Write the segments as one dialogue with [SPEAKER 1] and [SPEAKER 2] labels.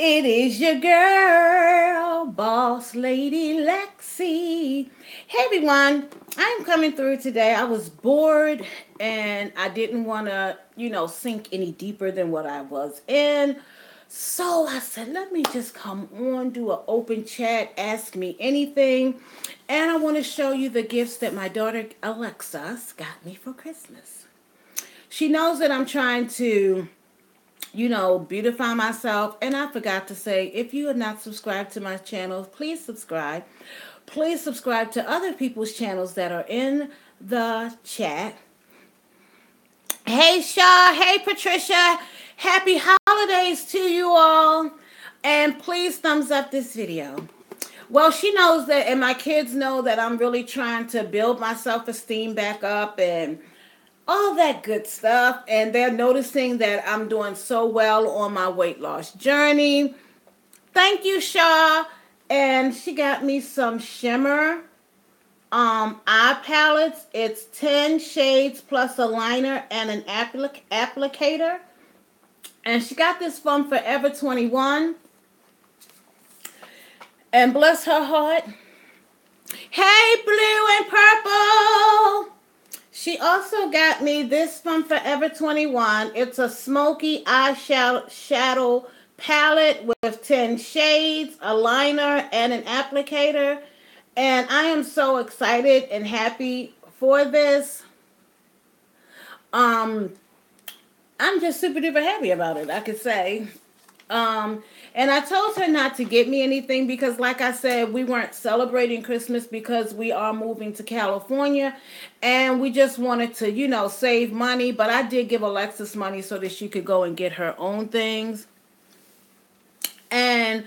[SPEAKER 1] It is your girl, boss lady Lexi. Hey everyone, I'm coming through today. I was bored and I didn't want to, sink any deeper than what I was in. So I said, let me just come on, do an open chat, ask me anything. And I want to show you the gifts that my daughter Alexus got me for Christmas. She knows that I'm trying to beautify myself. And I forgot to say, if you are not subscribed to my channel, please subscribe. Please subscribe to other people's channels that are in the chat. Hey, Shaw. Hey, Patricia. Happy holidays to you all. And please thumbs up this video. Well, she knows that, and my kids know that I'm really trying to build my self-esteem back up and all that good stuff. And they're noticing that I'm doing so well on my weight loss journey. Thank you, Shaw. And she got me some shimmer eye palettes. It's 10 shades plus a liner and an applicator. And she got this from Forever 21. And bless her heart. Hey, blue and purple. She also got me this from Forever 21. It's a smoky eyeshadow palette with 10 shades, a liner, and an applicator. And I am so excited and happy for this. I'm just super duper happy about it, I could say. And I told her not to get me anything because, like I said, we weren't celebrating Christmas because we are moving to California and we just wanted to, save money. But I did give Alexis money so that she could go and get her own things. And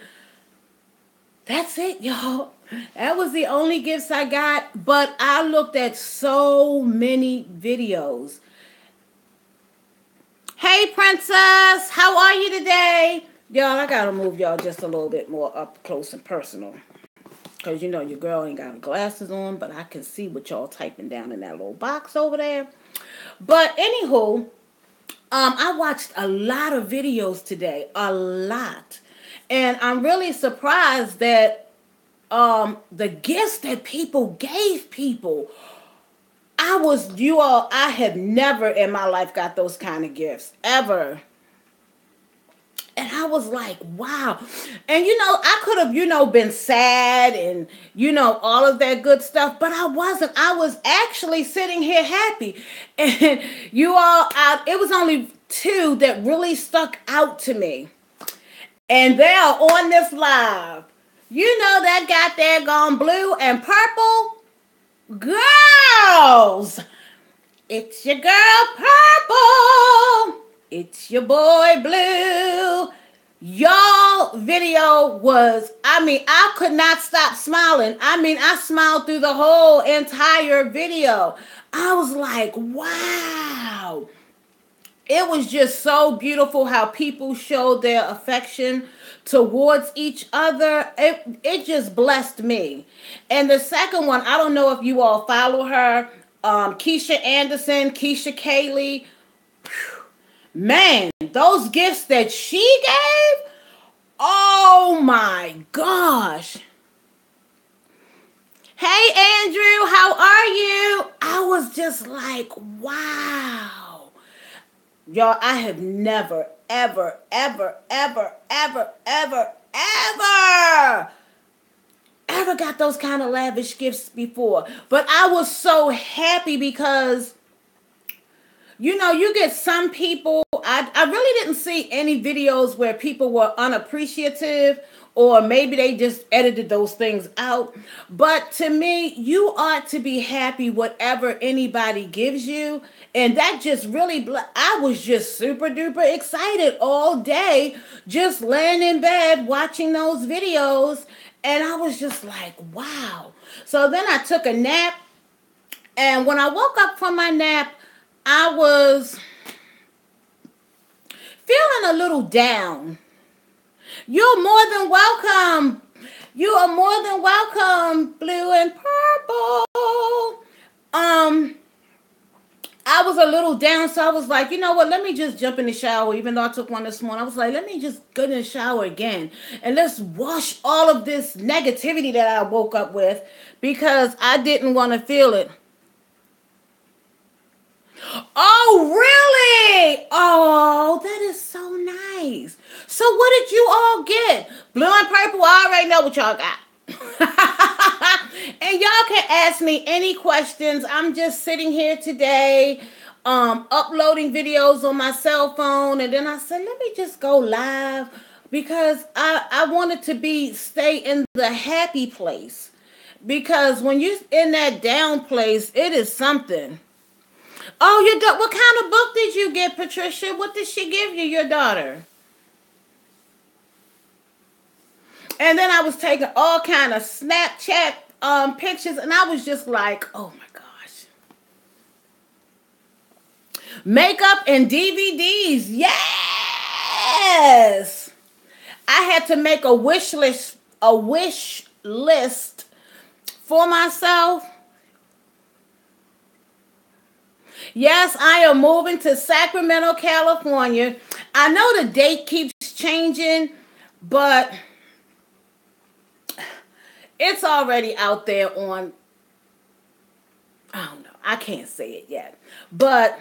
[SPEAKER 1] that's it, y'all. That was the only gifts I got. But I looked at so many videos. Hey, Princess, how are you today? Y'all, I gotta move y'all just a little bit more up close and personal. Because, your girl ain't got glasses on, but I can see what y'all typing down in that little box over there. But, anywho, I watched a lot of videos today. A lot. And I'm really surprised that the gifts that people gave people, I have never in my life got those kind of gifts. Ever. And I was like, wow. And, I could have, been sad and, all of that good stuff. But I wasn't. I was actually sitting here happy. And it was only two that really stuck out to me. And they are on this live. That got there gone blue and purple. Girls, it's your girl Purple. It's your boy Blue. Y'all video was, I could not stop smiling. I smiled through the whole entire video. I was like, wow. It was just so beautiful how people showed their affection towards each other. It just blessed me. And the second one, I don't know if you all follow her, Keisha Anderson, Keisha Kaylee. Man, those gifts that she gave, oh my gosh. Hey Andrew, how are you? I was just like, wow. Y'all, I have never, ever, ever, ever, ever, ever, ever got those kind of lavish gifts before. But I was so happy because, you get some people, I really didn't see any videos where people were unappreciative or maybe they just edited those things out. But to me, you ought to be happy whatever anybody gives you. And that just really, I was just super duper excited all day, just laying in bed watching those videos. And I was just like, wow. So then I took a nap. And when I woke up from my nap, I was feeling a little down. You're more than welcome. You are more than welcome, blue and purple. I was a little down, so I was like, you know what? Let me just jump in the shower. Even though I took one this morning, I was like, let me just get in the shower again and let's wash all of this negativity that I woke up with because I didn't want to feel it. Oh, really? Oh, that is so nice. So, what did you all get? Blue and purple. I already know what y'all got. And y'all can ask me any questions. I'm just sitting here today, uploading videos on my cell phone, and then I said, let me just go live because I wanted to be stay in the happy place. Because when you're in that down place, it is something. Oh, what kind of book did you get, Patricia? What did she give you, your daughter? And then I was taking all kind of Snapchat pictures, and I was just like, oh my gosh. Makeup and DVDs. Yes. I had to make a wish list for myself. Yes, I am moving to Sacramento, California. I know the date keeps changing, but it's already out there on, I don't know, I can't say it yet. But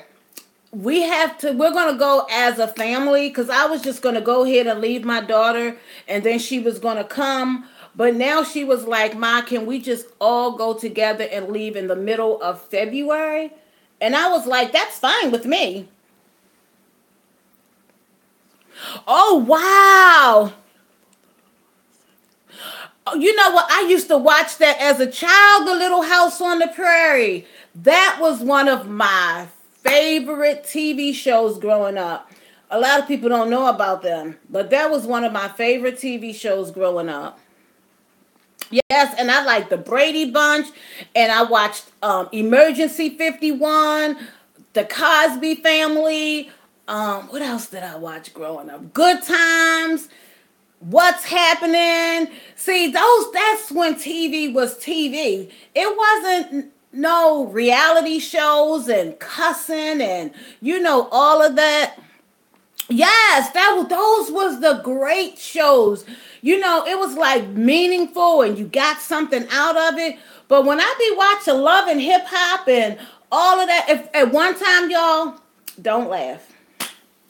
[SPEAKER 1] we're going to go as a family because I was just going to go ahead and leave my daughter and then she was going to come. But now she was like, Ma, can we just all go together and leave in the middle of February? And I was like, that's fine with me. Oh, wow. Oh, you know what? I used to watch that as a child, The Little House on the Prairie. That was one of my favorite TV shows growing up. A lot of people don't know about them, but that was one of my favorite TV shows growing up. Yes, and I like the Brady Bunch, and I watched Emergency 51, The Cosby Family. What else did I watch growing up? Good Times. What's happening? See, that's when TV was TV. It wasn't no reality shows and cussing and all of that. Yes, those was the great shows. It was like meaningful and you got something out of it. But when I be watching Love and Hip Hop and all of that, if at one time, y'all, don't laugh.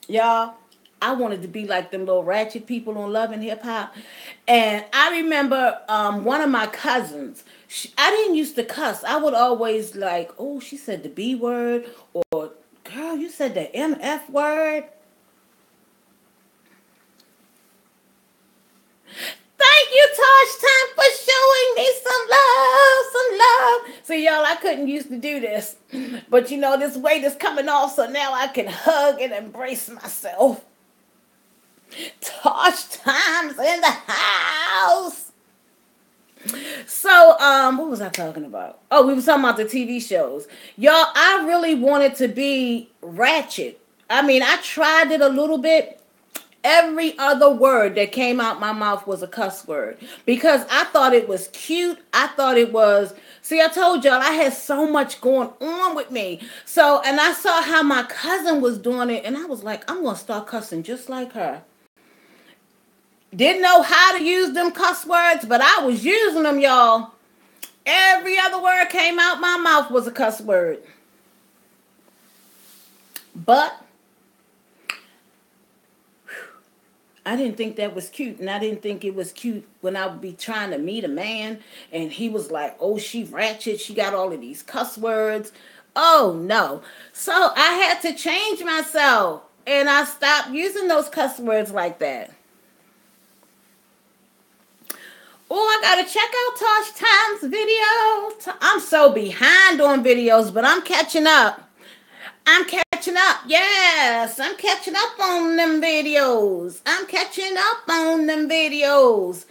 [SPEAKER 1] Y'all, I wanted to be like them little ratchet people on Love and Hip Hop. And I remember one of my cousins, I didn't used to cuss. I would always like, oh, she said the B word, or girl, you said the MF word. Thank you, Tosh Time, for showing me some love, some love. See, y'all, I couldn't used to do this. But this weight is coming off, so now I can hug and embrace myself. Tosh Time's in the house. So, what was I talking about? Oh, we were talking about the TV shows. Y'all, I really wanted to be ratchet. I mean, I tried it a little bit. Every other word that came out my mouth was a cuss word because I thought it was cute. I thought it was, see, I told y'all I had so much going on with me. So, and I saw how my cousin was doing it and I was like, I'm going to start cussing just like her. Didn't know how to use them cuss words, but I was using them, y'all. Every other word came out my mouth was a cuss word. But I didn't think that was cute, and I didn't think it was cute when I would be trying to meet a man, and he was like, oh, she ratchet, she got all of these cuss words. Oh, no. So I had to change myself, and I stopped using those cuss words like that. Oh, I got to check out Tosh Time's video. I'm so behind on videos, but I'm catching up. I'm catching up. Yes, I'm catching up on them videos. I'm catching up on them videos.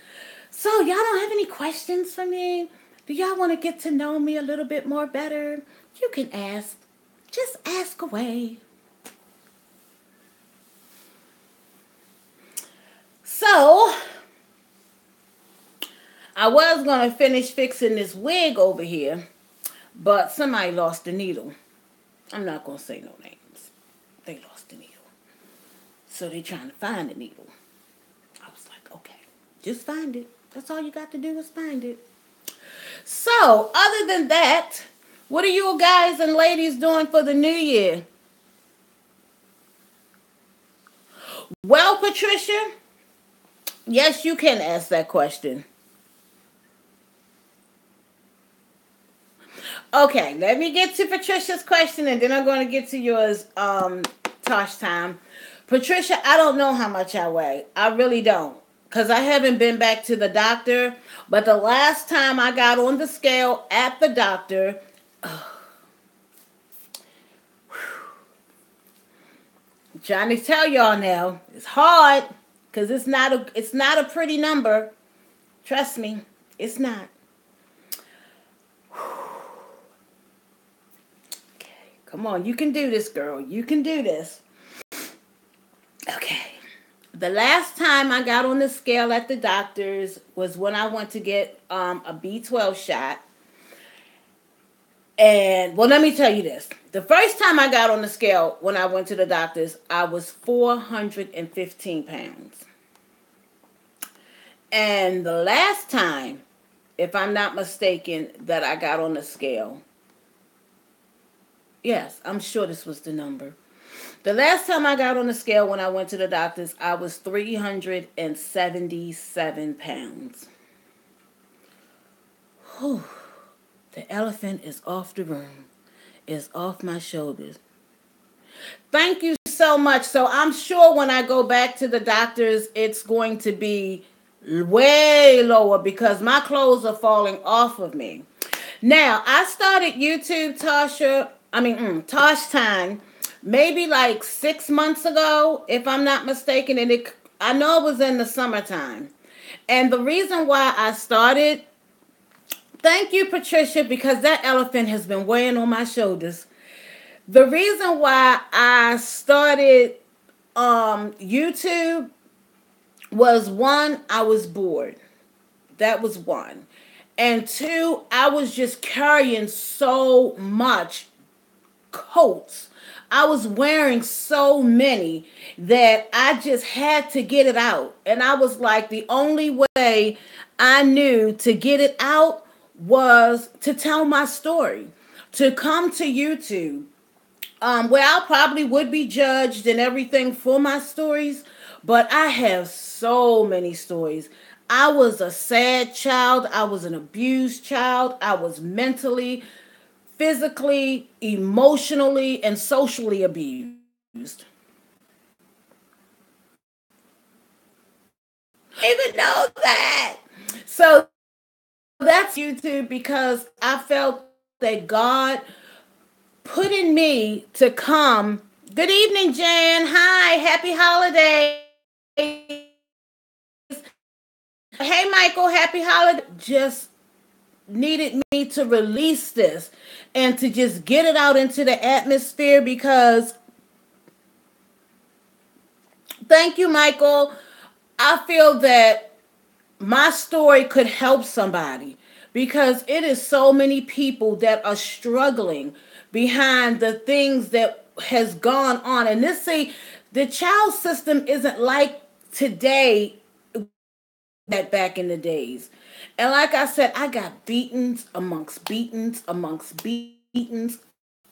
[SPEAKER 1] So y'all don't have any questions for me? Do y'all want to get to know me a little bit more better? You can ask. Just ask away. So, I was going to finish fixing this wig over here, but somebody lost the needle. I'm not going to say no names. They lost the needle. So they trying to find the needle. I was like, okay, just find it. That's all you got to do is find it. So, other than that, what are you guys and ladies doing for the new year? Well, Patricia, yes, you can ask that question. Okay, let me get to Patricia's question and then I'm going to get to yours, Tosh time. Patricia, I don't know how much I weigh. I really don't. Because I haven't been back to the doctor. But the last time I got on the scale at the doctor, I'm trying to tell y'all now, it's hard. Because it's not a pretty number. Trust me, it's not. Okay, come on, you can do this, girl. You can do this. Okay. The last time I got on the scale at the doctor's was when I went to get a B12 shot. And, well, let me tell you this. The first time I got on the scale when I went to the doctor's, I was 415 pounds. And the last time, if I'm not mistaken, that I got on the scale, yes, I'm sure this was the number. The last time I got on the scale when I went to the doctor's, I was 377 pounds. Whew. The elephant is off the room, is off my shoulders. Thank you so much. So I'm sure when I go back to the doctor's, it's going to be way lower because my clothes are falling off of me. Now, I started YouTube, Tosh Time, maybe like 6 months ago, if I'm not mistaken. And I know it was in the summertime. And the reason why I started, thank you, Patricia, because that elephant has been weighing on my shoulders. The reason why I started YouTube was one, I was bored. That was one. And two, I was just carrying so much coats. I was wearing so many that I just had to get it out. And I was like, the only way I knew to get it out was to tell my story, to come to YouTube, where I probably would be judged and everything for my stories, but I have so many stories. I was a sad child. I was an abused child. I was mentally, physically, emotionally, and socially abused. Even know that. So that's YouTube because I felt that God put in me to come. Good evening, Jan. Hi, happy holidays. Hey, Michael, happy holiday. Just needed me to release this and to just get it out into the atmosphere because, thank you, Michael. I feel that my story could help somebody because it is so many people that are struggling behind the things that has gone on. And this, see, the child system isn't like today that back in the days. And like I said, I got beatings amongst beatings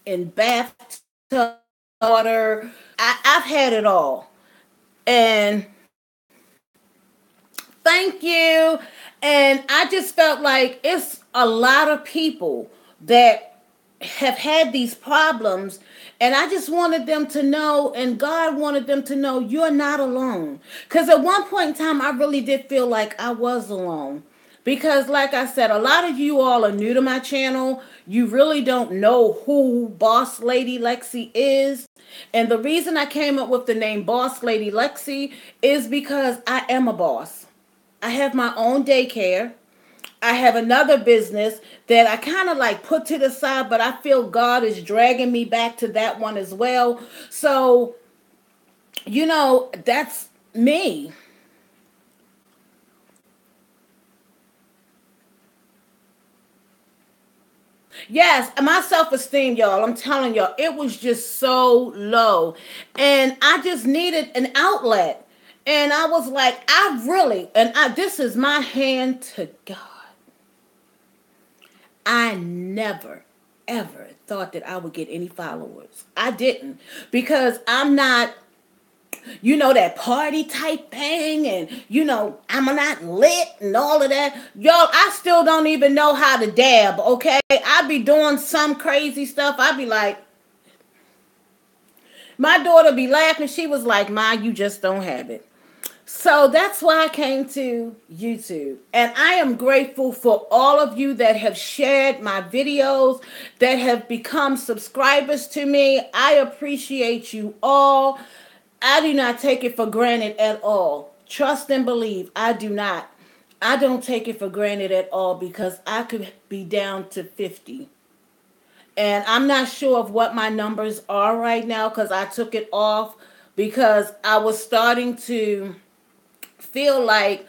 [SPEAKER 1] in bathtub water. I've had it all. And thank you. And I just felt like it's a lot of people that have had these problems. And I just wanted them to know, and God wanted them to know, you're not alone. Because at one point in time, I really did feel like I was alone. Because, like I said, a lot of you all are new to my channel. You really don't know who Boss Lady Lexi is. And the reason I came up with the name Boss Lady Lexi is because I am a boss. I have my own daycare. I have another business that I kind of like put to the side, but I feel God is dragging me back to that one as well. So, that's me. Yes, my self-esteem, y'all, I'm telling y'all, it was just so low. And I just needed an outlet. And I was like, I really, and I this is my hand to God. I never, ever thought that I would get any followers. I didn't. Because I'm not, that party type thing, and I'm not lit and all of that. Y'all, I still don't even know how to dab, okay? I be doing some crazy stuff. I be like, my daughter be laughing. She was like, Ma, you just don't have it. So that's why I came to YouTube. And I am grateful for all of you that have shared my videos, that have become subscribers to me. I appreciate you all. I do not take it for granted at all. Trust and believe, I do not. I don't take it for granted at all because I could be down to 50. And I'm not sure of what my numbers are right now because I took it off because I was starting to feel like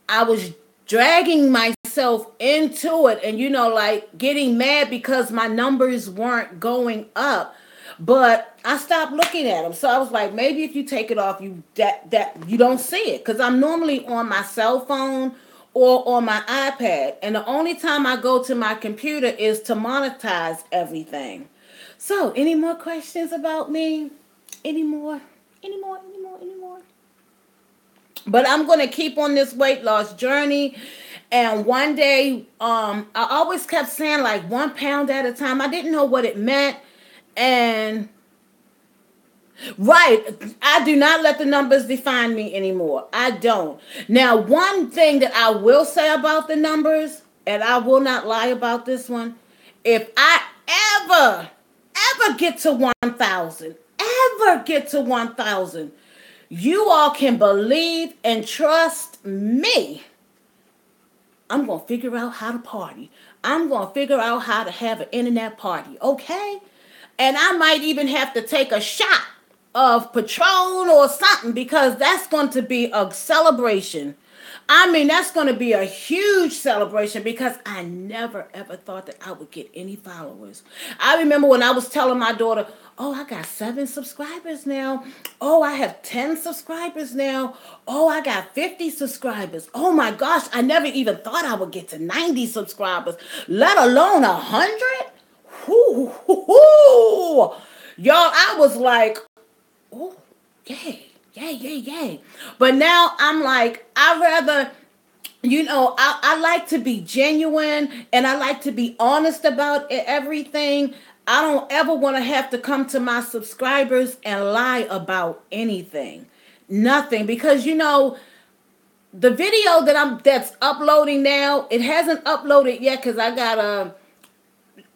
[SPEAKER 1] I was dragging myself into it and like getting mad because my numbers weren't going up. But I stopped looking at them. So I was like, maybe if you take it off, that you don't see it, cuz I'm normally on my cell phone or on my iPad, and the only time I go to my computer is to monetize everything. So, any more questions about me? Any more? Any more? Any more? Any more? But I'm going to keep on this weight loss journey. And one day, I always kept saying like 1 pound at a time. I didn't know what it meant. And right, I do not let the numbers define me anymore. I don't. Now, one thing that I will say about the numbers, and I will not lie about this one, if I ever get to 1,000, ever get to 1,000, you all can believe and trust me. I'm going to figure out how to party. I'm going to figure out how to have an internet party, okay? And I might even have to take a shot of Patron or something because that's going to be a celebration. I mean, that's going to be a huge celebration because I never ever thought that I would get any followers. I remember when I was telling my daughter, oh, I got 7 subscribers now. Oh, I have 10 subscribers now. Oh, I got 50 subscribers. Oh my gosh, I never even thought I would get to 90 subscribers, let alone 100. Whoo, whoo, whoo. Y'all, I was like, oh, yay, yay, yay, yay. But now I'm like, I rather, I like to be genuine and I like to be honest about everything. I don't ever want to have to come to my subscribers and lie about anything. Nothing. Because, the video that's uploading now, it hasn't uploaded yet because I got a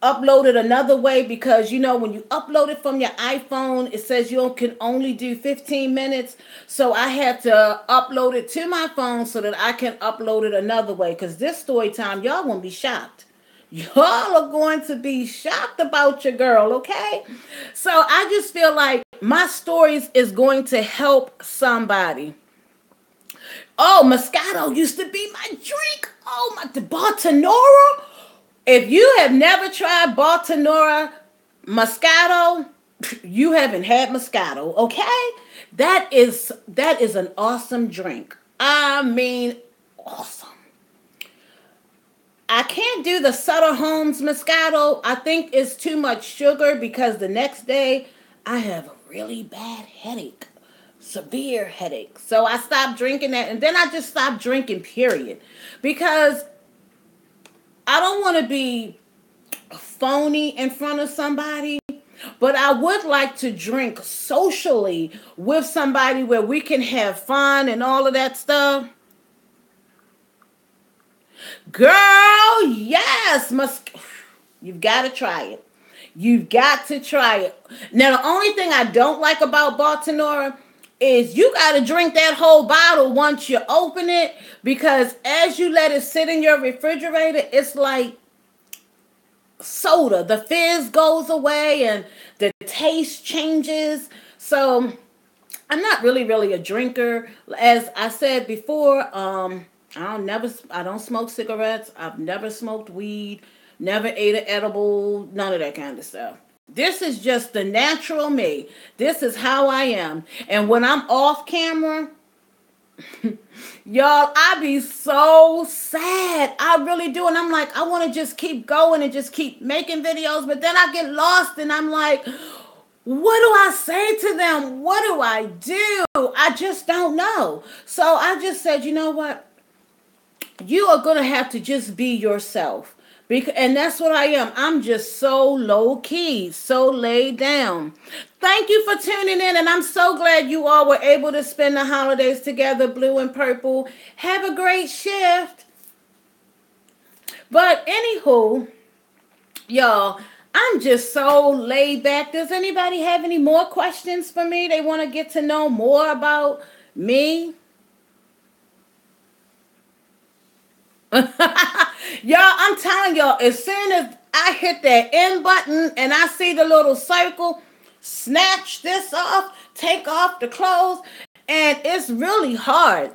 [SPEAKER 1] upload it another way because when you upload it from your iPhone, it says you can only do 15 minutes. So I had to upload it to my phone so that I can upload it another way, because this story time, y'all gonna be shocked. Y'all are going to be shocked about your girl, okay? So I just feel like my stories is going to help somebody. Oh, Moscato used to be my drink. Oh my, the Baltimora. If you have never tried Baltimora Moscato, you haven't had Moscato, okay? That is an awesome drink. I mean, awesome. I can't do the Sutter Homes Moscato. I think it's too much sugar because the next day I have a really bad headache. Severe headache. So I stopped drinking that, and then I just stopped drinking, period. Because I don't want to be phony in front of somebody, but I would like to drink socially with somebody where we can have fun and all of that stuff. Girl, yes, you've got to try it. You've got to try it. Now, the only thing I don't like about Baltimore is you got to drink that whole bottle once you open it, because as you let it sit in your refrigerator, it's like soda. The fizz goes away and the taste changes. So I'm not really a drinker. As I said before, I don't smoke cigarettes. I've never smoked weed. Never ate an edible, none of that kind of stuff. This is just the natural me. This is how I am. And when I'm off camera, y'all, I be so sad. I really do. And I'm like, I want to just keep going and just keep making videos. But then I get lost and I'm like, what do I say to them? What do I do? I just don't know. So I just said, you know what? You are going to have to just be yourself. And that's what I am. I'm just so low key, so laid down. Thank you for tuning in, and I'm so glad you all were able to spend the holidays together, blue and purple. Have a great shift. But anywho, y'all, I'm just so laid back. Does anybody have any more questions for me? They want to get to know more about me? Y'all, I'm telling y'all, as soon as I hit that end button and I see the little circle, snatch this off, take off the clothes, and it's really hard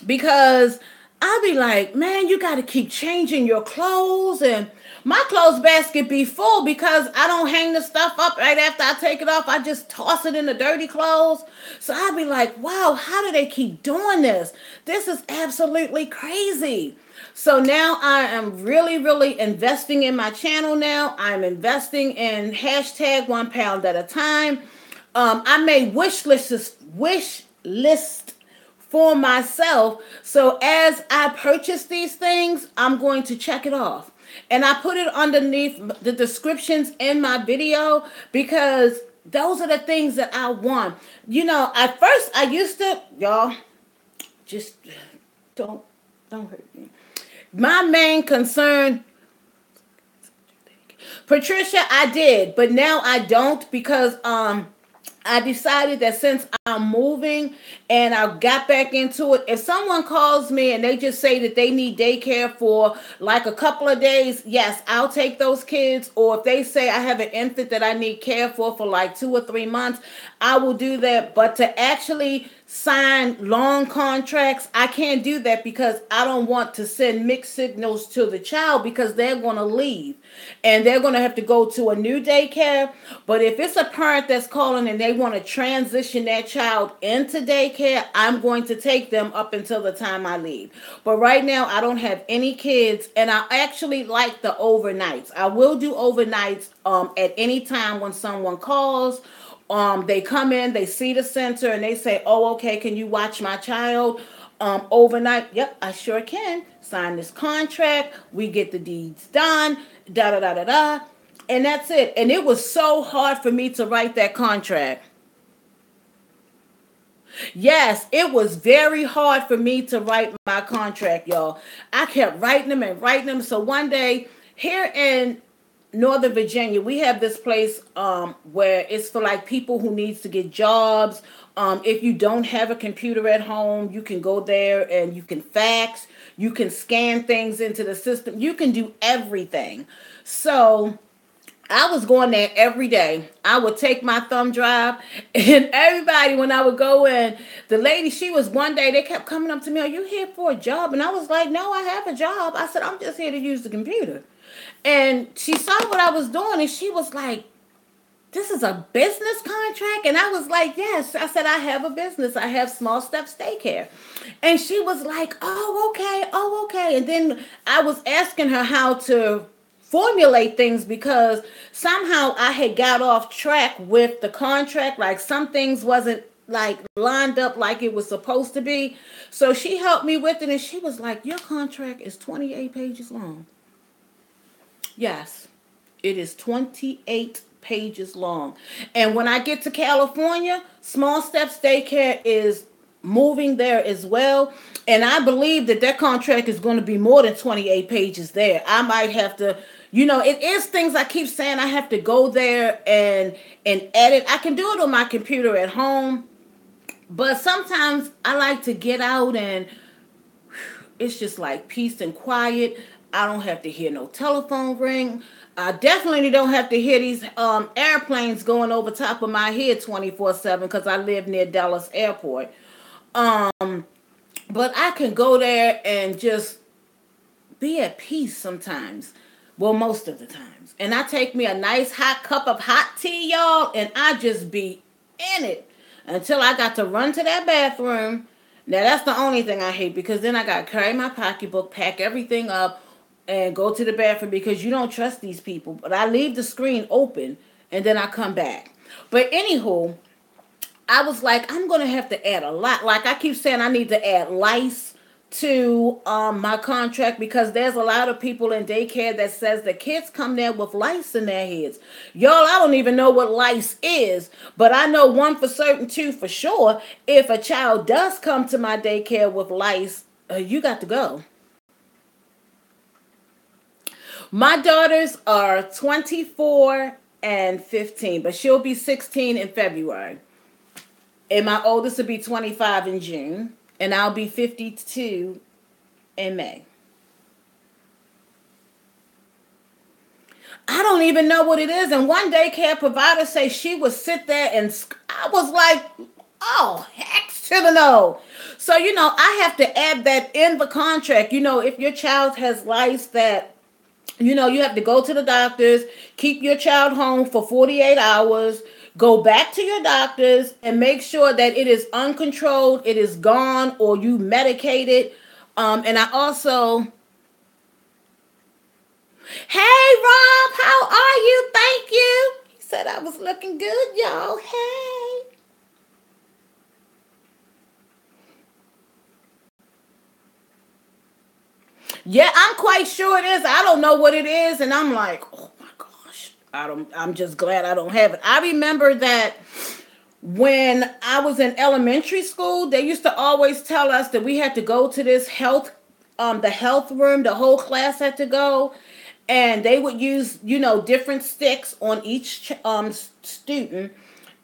[SPEAKER 1] because I'll be like, man, you got to keep changing your clothes, and my clothes basket be full because I don't hang the stuff up right after I take it off. I just toss it in the dirty clothes. So I'll be like, wow, how do they keep doing this? This is absolutely crazy. So now I am really, really investing in my channel now. I'm investing in hashtag 1 pound at a time. I made wish list for myself. So as I purchase these things, I'm going to check it off. And I put it underneath the descriptions in my video because those are the things that I want. You know, at first I used to, y'all, just don't hurt me. My main concern, Patricia, I did, but now I don't because I decided that since I'm moving and I got back into it, if someone calls me and they just say that they need daycare for like a couple of days, yes, I'll take those kids. Or if they say I have an infant that I need care for like 2 or 3 months, I will do that. But to actually sign long contracts, I can't do that because I don't want to send mixed signals to the child because they're going to leave and they're going to have to go to a new daycare. But if it's a parent that's calling and they want to transition that child into daycare, I'm going to take them up until the time I leave. But right now I don't have any kids, and I actually like the overnights. I will do overnights at any time when someone calls. They come in, they see the center, and they say, oh, okay, can you watch my child overnight? Yep, I sure can. Sign this contract. We get the deeds done. Da da da da da. And that's it. And it was so hard for me to write that contract. Yes, it was very hard for me to write my contract, y'all. I kept writing them and writing them. So one day, here in Northern Virginia, we have this place where it's for like people who needs to get jobs. If you don't have a computer at home, you can go there and you can fax, you can scan things into the system, you can do everything. So I was going there every day. I would take my thumb drive, and everybody, when I would go in, the lady, she was one day, they kept coming up to me, are you here for a job? And I was like, no, I have a job. I said, I'm just here to use the computer. And she saw what I was doing, and she was like, this is a business contract? And I was like, yes. I said, I have a business. I have Small Steps Daycare. And she was like, oh, okay. And then I was asking her how to formulate things because somehow I had got off track with the contract. Like some things wasn't like lined up like it was supposed to be. So she helped me with it, and she was like, your contract is 28 pages long. Yes, it is 28 pages long. And when I get to California, Small Steps Daycare is moving there as well. And I believe that that contract is going to be more than 28 pages there. I might have to, you know, it is things I keep saying I have to go there and edit. I can do it on my computer at home, but sometimes I like to get out and it's just like peace and quiet. I don't have to hear no telephone ring. I definitely don't have to hear these airplanes going over top of my head 24/7 because I live near Dallas Airport. But I can go there and just be at peace sometimes. Well, most of the times. And I take me a nice hot cup of hot tea, y'all, and I just be in it until I got to run to that bathroom. Now, that's the only thing I hate because then I got to carry my pocketbook, pack everything up, and go to the bathroom because you don't trust these people. But I leave the screen open and then I come back. But anywho, I was like, I'm gonna have to add a lot. Like I keep saying, I need to add lice to my contract because there's a lot of people in daycare that says the kids come there with lice in their heads. Y'all, I don't even know what lice is, but I know one for certain, two for sure. If a child does come to my daycare with lice, you got to go. My daughters are 24 and 15, but she'll be 16 in February. And my oldest will be 25 in June. And I'll be 52 in May. I don't even know what it is. And one daycare provider say she would sit there and I was like, oh, heck to the no. So, I have to add that in the contract. If your child has lice that you have to go to the doctors, keep your child home for 48 hours, go back to your doctors and make sure that it is uncontrolled, it is gone, or you medicate it. And I also, hey Rob, how are you? Thank you. He said I was looking good, y'all. Hey. Yeah, I'm quite sure it is. I don't know what it is, and I'm like, oh my gosh, I'm just glad I don't have it. I remember that when I was in elementary school, they used to always tell us that we had to go to this the health room. The whole class had to go, and they would use different sticks on each student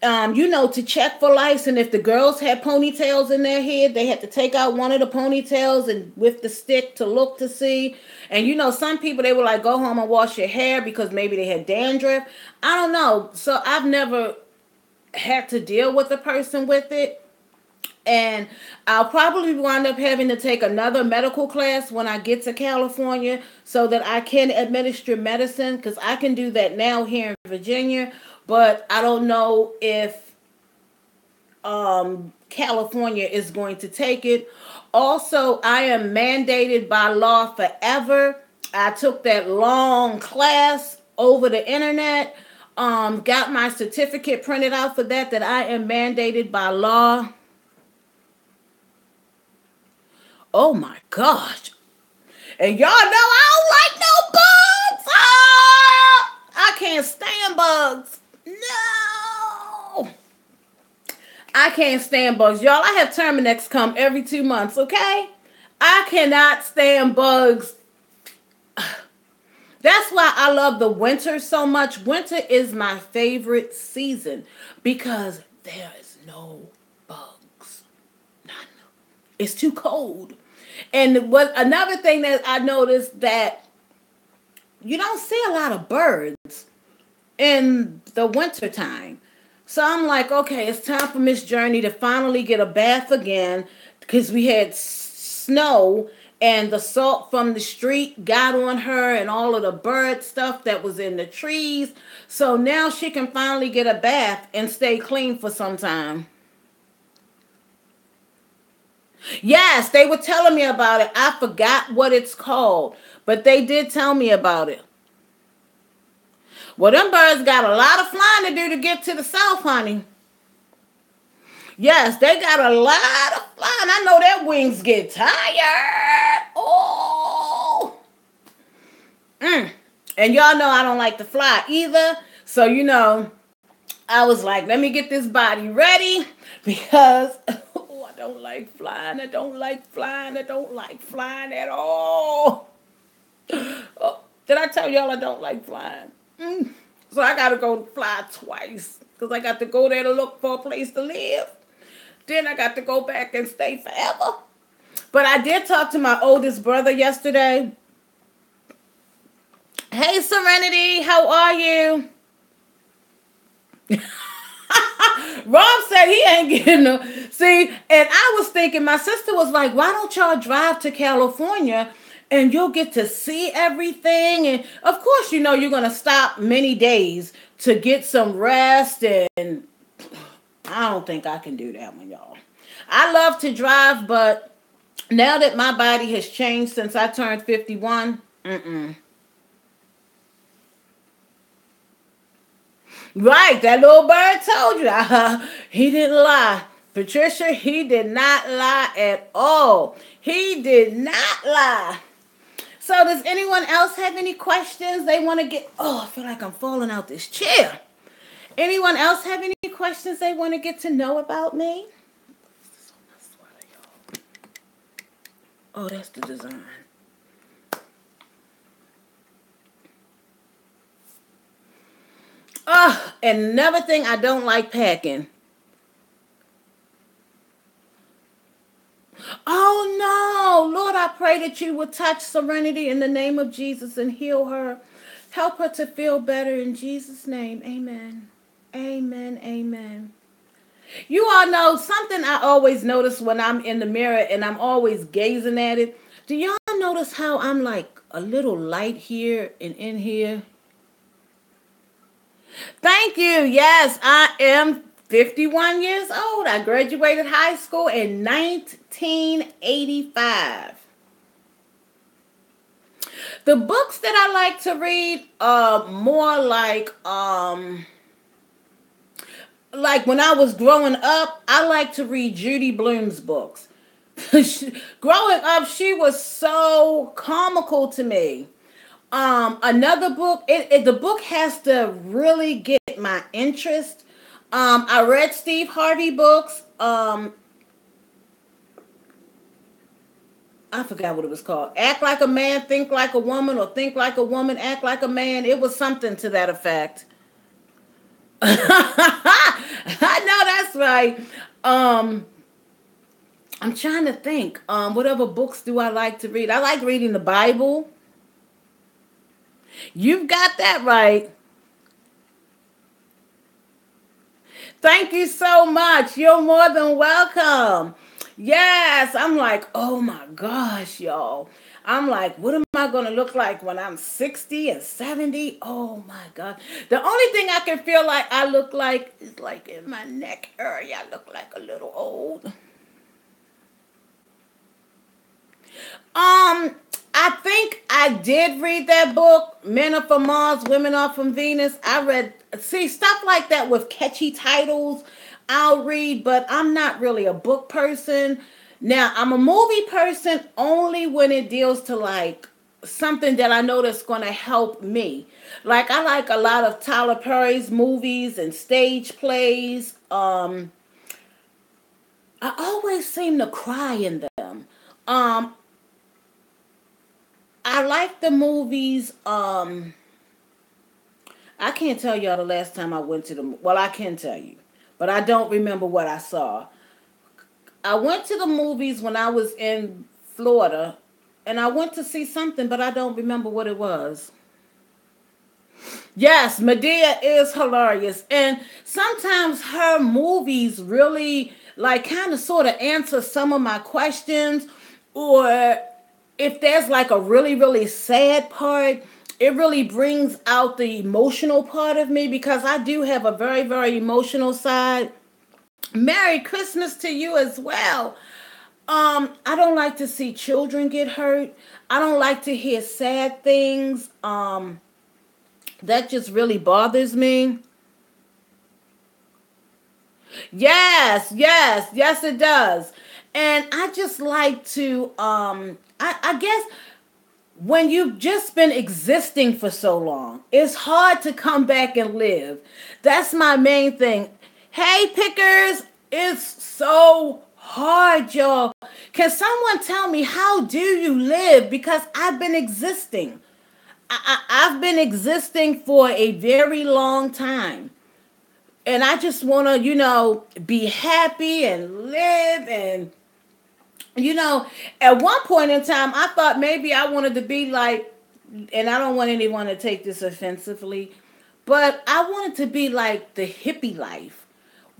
[SPEAKER 1] to check for lice. And if the girls had ponytails in their head, they had to take out one of the ponytails and with the stick to look to see. And some people, they were like, go home and wash your hair because maybe they had dandruff. I don't know. So I've never had to deal with a person with it. And I'll probably wind up having to take another medical class when I get to California so that I can administer medicine, because I can do that now here in Virginia. But I don't know if California is going to take it. Also, I am mandated by law forever. I took that long class over the internet. Got my certificate printed out for that I am mandated by law. Oh my gosh. And y'all know I don't like no bugs. Ah! I can't stand bugs. No. I can't stand bugs. Y'all, I have Terminex come every 2 months, okay? I cannot stand bugs. That's why I love the winter so much. Winter is my favorite season because there is no bugs. None. It's too cold. And what another thing that I noticed, that you don't see a lot of birds in the winter time. So I'm like, okay, it's time for Miss Journey to finally get a bath again, because we had snow and the salt from the street got on her and all of the bird stuff that was in the trees. So now she can finally get a bath and stay clean for some time. Yes, they were telling me about it. I forgot what it's called, but they did tell me about it. Well, them birds got a lot of flying to do to get to the south, honey. Yes, they got a lot of flying. I know their wings get tired. Oh. And y'all know I don't like to fly either. So, I was like, let me get this body ready because I don't like flying. I don't like flying. I don't like flying at all. Oh, did I tell y'all I don't like flying? So I got to go fly twice because I got to go there to look for a place to live. Then I got to go back and stay forever. But I did talk to my oldest brother yesterday. Hey, Serenity, how are you? Rob said he ain't getting no. See, and I was thinking, my sister was like, why don't y'all drive to California and you'll get to see everything. And of course, you're going to stop many days to get some rest. And I don't think I can do that one, y'all. I love to drive, but now that my body has changed since I turned 51, mm-mm. Right, that little bird told you. He didn't lie. Patricia, he did not lie at all. He did not lie. So does anyone else have any questions they want to get? Oh, I feel like I'm falling out this chair. Anyone else have any questions they want to get to know about me? Oh, that's the design. Oh, and another thing I don't like packing. Oh no, Lord, I pray that you would touch Serenity in the name of Jesus and heal her. Help her to feel better in Jesus' name. Amen. Amen. Amen. You all know something I always notice when I'm in the mirror and I'm always gazing at it. Do y'all notice how I'm like a little light here and in here? Thank you. Yes, I am 51 years old. I graduated high school in 1985. The books that I like to read are more like when I was growing up, I like to read Judy Blume's books. Growing up, she was so comical to me. Another book, the book has to really get my interest. I read Steve Harvey books. I forgot what it was called. Act Like a Man, Think Like a Woman, or Think Like a Woman, Act Like a Man. It was something to that effect. I know that's right. Um, I'm trying to think. Whatever books do I like to read? I like reading the Bible. You've got that right. Thank you so much. You're more than welcome. Yes, I'm like, oh my gosh, y'all. I'm like, what am I going to look like when I'm 60 and 70? Oh my God. The only thing I can feel like I look like is like in my neck area. I look like a little old. Um, I think I did read that book, Men Are from Mars, Women Are from Venus. I read, see, stuff like that with catchy titles. I'll read, but I'm not really a book person. Now, I'm a movie person only when it deals to like something that I know that's going to help me. Like I like a lot of Tyler Perry's movies and stage plays. I always seem to cry in them. Um, I like the movies. I can't tell y'all the last time I went to the. Well, I can tell you, but I don't remember what I saw. I went to the movies when I was in Florida, and I went to see something, but I don't remember what it was. Yes, Medea is hilarious, and sometimes her movies really like kind of sort of answer some of my questions, or if there's like a really really sad part, it really brings out the emotional part of me because I do have a very very emotional side. Merry Christmas to you as well. I don't like to see children get hurt. I don't like to hear sad things. That just really bothers me. Yes, yes, yes, it does. And I just like to, I guess when you've just been existing for so long, it's hard to come back and live. That's my main thing. Hey, pickers, it's so hard, y'all. Can someone tell me how do you live? Because I've been existing. I've been existing for a very long time. And I just want to, be happy and live. And, you know, at one point in time, I thought maybe I wanted to be like, and I don't want anyone to take this offensively, but I wanted to be like the hippie life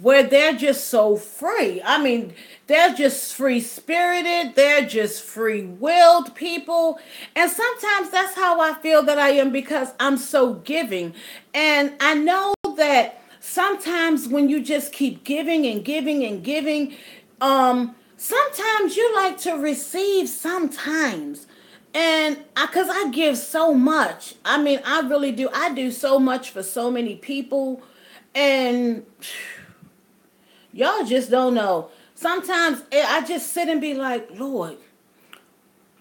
[SPEAKER 1] where they're just so free. I mean, they're just free spirited, they're just free willed people. And sometimes that's how I feel that I am because I'm so giving. And I know that sometimes when you just keep giving and giving and giving, sometimes you like to receive sometimes. And because I give so much, I mean, I really do. I do so much for so many people. And y'all just don't know. Sometimes I just sit and be like, Lord,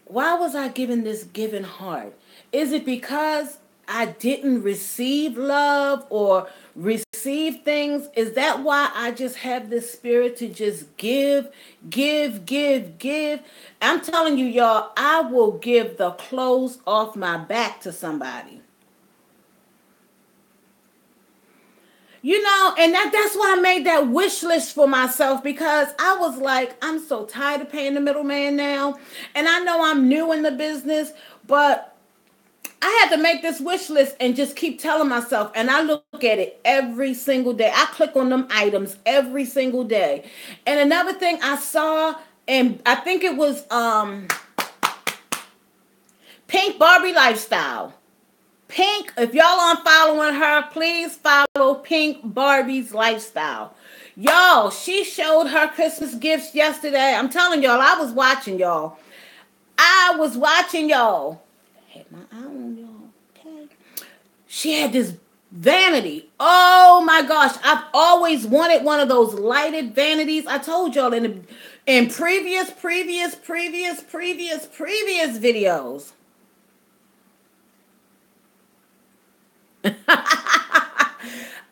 [SPEAKER 1] why was I given this given heart? Is it because I didn't receive love or receive things? Is that why I just have this spirit to just give, give, give, give? I'm telling you, y'all, I will give the clothes off my back to somebody. You know, and that's why I made that wish list for myself because I was like, I'm so tired of paying the middleman now. And I know I'm new in the business, but I had to make this wish list and just keep telling myself. And I look at it every single day. I click on them items every single day. And another thing I saw, and I think it was Pink Barbie Lifestyle. Pink, if y'all aren't following her, please follow Pink Barbie's Lifestyle. Y'all, she showed her Christmas gifts yesterday. I'm telling y'all, I was watching y'all. I was watching y'all. I had my eye on y'all. Okay. She had this vanity. Oh my gosh. I've always wanted one of those lighted vanities. I told y'all in previous videos.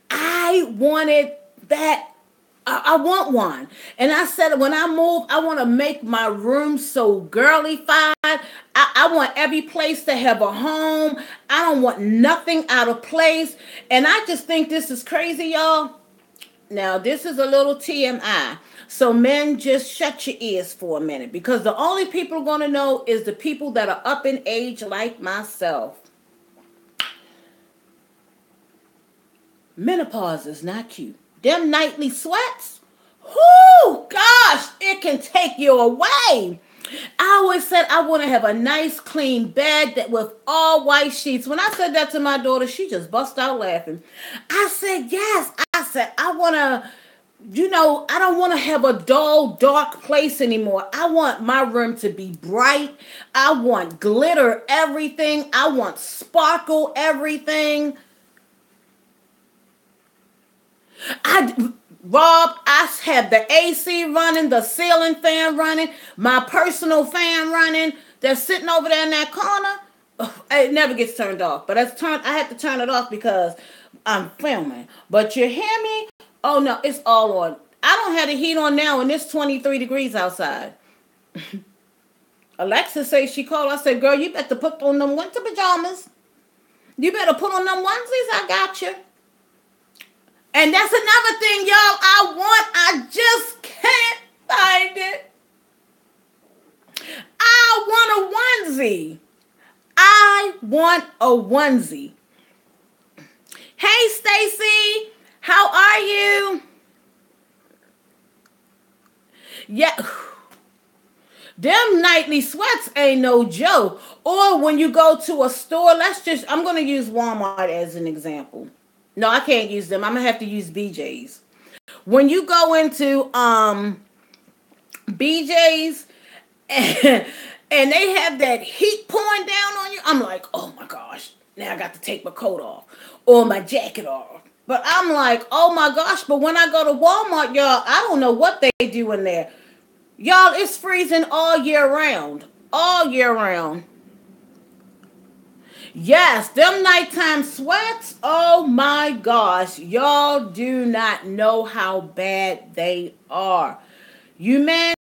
[SPEAKER 1] I wanted that. I want one. And I said, when I move, I want to make my room so girly-fied. I want every place to have a home. I don't want nothing out of place. And I just think this is crazy, y'all. Now, this is a little TMI. So men, just shut your ears for a minute. Because the only people going to know is the people that are up in age like myself. Menopause is not cute. Them nightly sweats, whoo, gosh, it can take you away. I always said I want to have a nice clean bed that with all white sheets. When I said that to my daughter, she just bust out laughing. I said, yes. I said, I want to, I don't want to have a dull, dark place anymore. I want my room to be bright. I want glitter everything. I want sparkle everything. I have the AC running, the ceiling fan running, my personal fan running. They're sitting over there in that corner. It never gets turned off, but I had to turn it off because I'm filming. But you hear me? Oh no, it's all on. I don't have the heat on now, and it's 23 degrees outside. Alexus says she called. I said, girl, you better put on them winter pajamas. You better put on them onesies. I got you. And that's another thing, y'all, I just can't find it. I want a onesie. I want a onesie. Hey, Stacy, how are you? Yeah. Them nightly sweats ain't no joke. Or when you go to a store, I'm going to use Walmart as an example. No, I can't use them. I'm going to have to use BJ's. When you go into BJ's and they have that heat pouring down on you, I'm like, oh my gosh, now I got to take my coat off or my jacket off. But I'm like, oh my gosh, but when I go to Walmart, y'all, I don't know what they do in there. Y'all, it's freezing all year round. All year round. Yes, them nighttime sweats, oh my gosh, y'all do not know how bad they are. You men,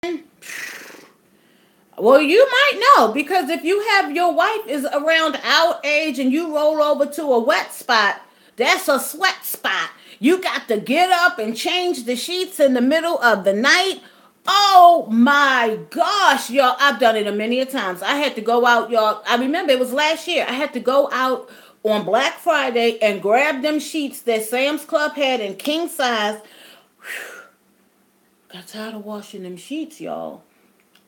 [SPEAKER 1] well, you might know because if you have your wife is around our age and you roll over to a wet spot, that's a sweat spot. You got to get up and change the sheets in the middle of the night. Oh my gosh, y'all. I've done it a many a times. I had to go out, y'all. I remember it was last year. I had to go out on Black Friday and grab them sheets that Sam's Club had in king size. got tired of washing them sheets, y'all.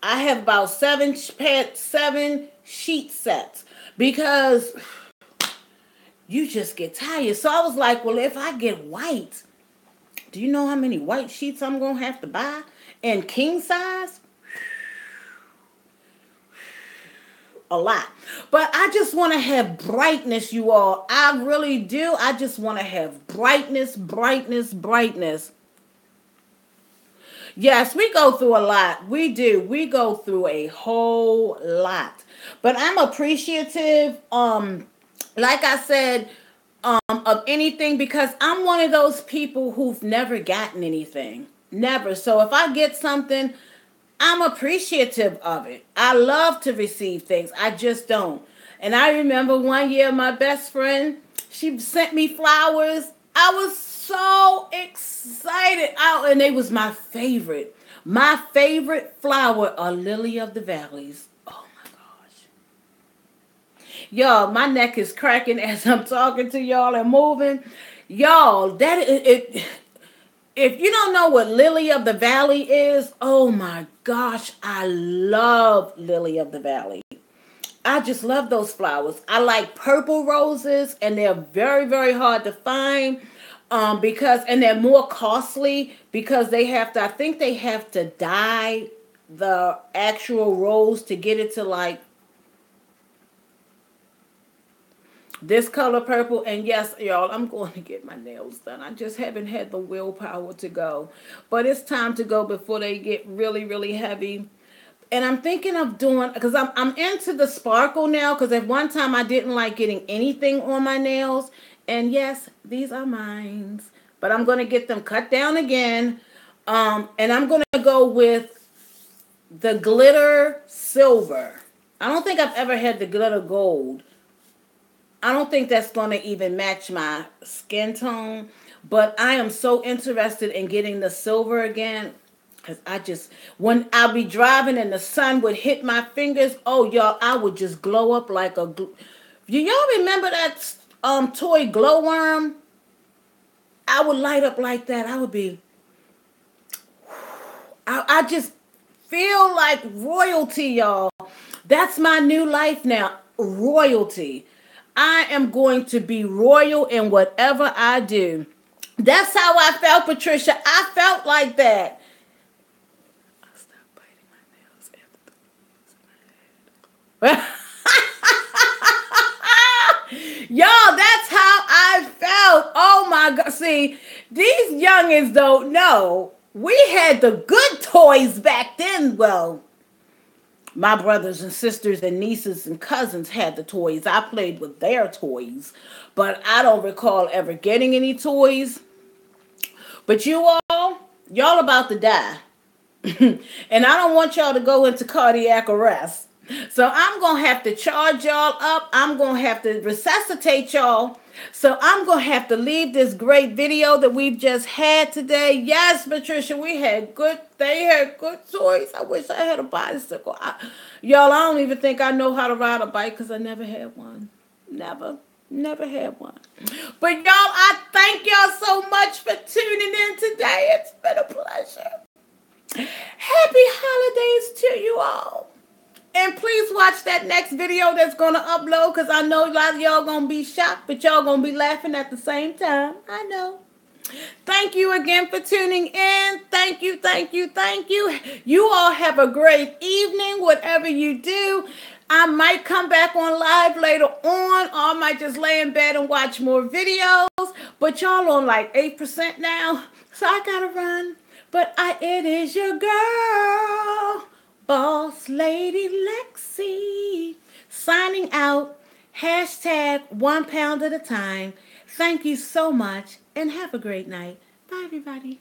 [SPEAKER 1] I have about seven sheet sets because you just get tired. So I was like, well, if I get white, do you know how many white sheets I'm going to have to buy? And king size? A lot. But I just want to have brightness, you all. I really do. I just want to have brightness, brightness, brightness. Yes, we go through a lot. We do. We go through a whole lot. But I'm appreciative, like I said, of anything because I'm one of those people who've never gotten anything. Never. So if I get something, I'm appreciative of it. I love to receive things. I just don't. And I remember one year my best friend, she sent me flowers. I was so excited. And they was my favorite. My favorite flower, a lily of the valleys. Oh my gosh. Y'all, my neck is cracking as I'm talking to y'all and moving. Y'all, if you don't know what Lily of the Valley is, oh my gosh, I love Lily of the Valley. I just love those flowers. I like purple roses, and they're very, very hard to find and they're more costly because they have to, I think they have to dye the actual rose to get it to like this color purple. And yes, y'all, I'm going to get my nails done. I just haven't had the willpower to go. But it's time to go before they get really, really heavy. And I'm thinking of doing, because I'm into the sparkle now, because at one time I didn't like getting anything on my nails. And yes, these are mine. But I'm going to get them cut down again. And I'm going to go with the glitter silver. I don't think I've ever had the glitter gold. I don't think that's going to even match my skin tone. But I am so interested in getting the silver again. Because when I'll be driving and the sun would hit my fingers, oh, y'all, I would just glow up like a... Y'all remember that toy glowworm? I would light up like that. I would be... I just feel like royalty, y'all. That's my new life now. Royalty. I am going to be royal in whatever I do. That's how I felt, Patricia. I felt like that. I'll stop biting my nails. Y'all, that's how I felt. Oh my God. See, these youngins don't know. We had the good toys back then. Well, my brothers and sisters and nieces and cousins had the toys. I played with their toys. But I don't recall ever getting any toys. But y'all about to die. And I don't want y'all to go into cardiac arrest. So I'm going to have to charge y'all up. I'm going to have to resuscitate y'all. So I'm going to have to leave this great video that we've just had today. Yes, Patricia, they had good toys. I wish I had a bicycle. Y'all, I don't even think I know how to ride a bike because I never had one. Never had one. But y'all, I thank y'all so much for tuning in today. It's been a pleasure. Happy holidays to you all. And please watch that next video that's going to upload because I know a lot of y'all going to be shocked, but y'all going to be laughing at the same time. I know. Thank you again for tuning in. Thank you, thank you, thank you. You all have a great evening, whatever you do. I might come back on live later on, or I might just lay in bed and watch more videos. But y'all on like 8% now, so I gotta run. But it is your girl, Boss Lady Lexi, signing out. Hashtag 1 pound at a time. Thank you so much and have a great night. Bye, everybody.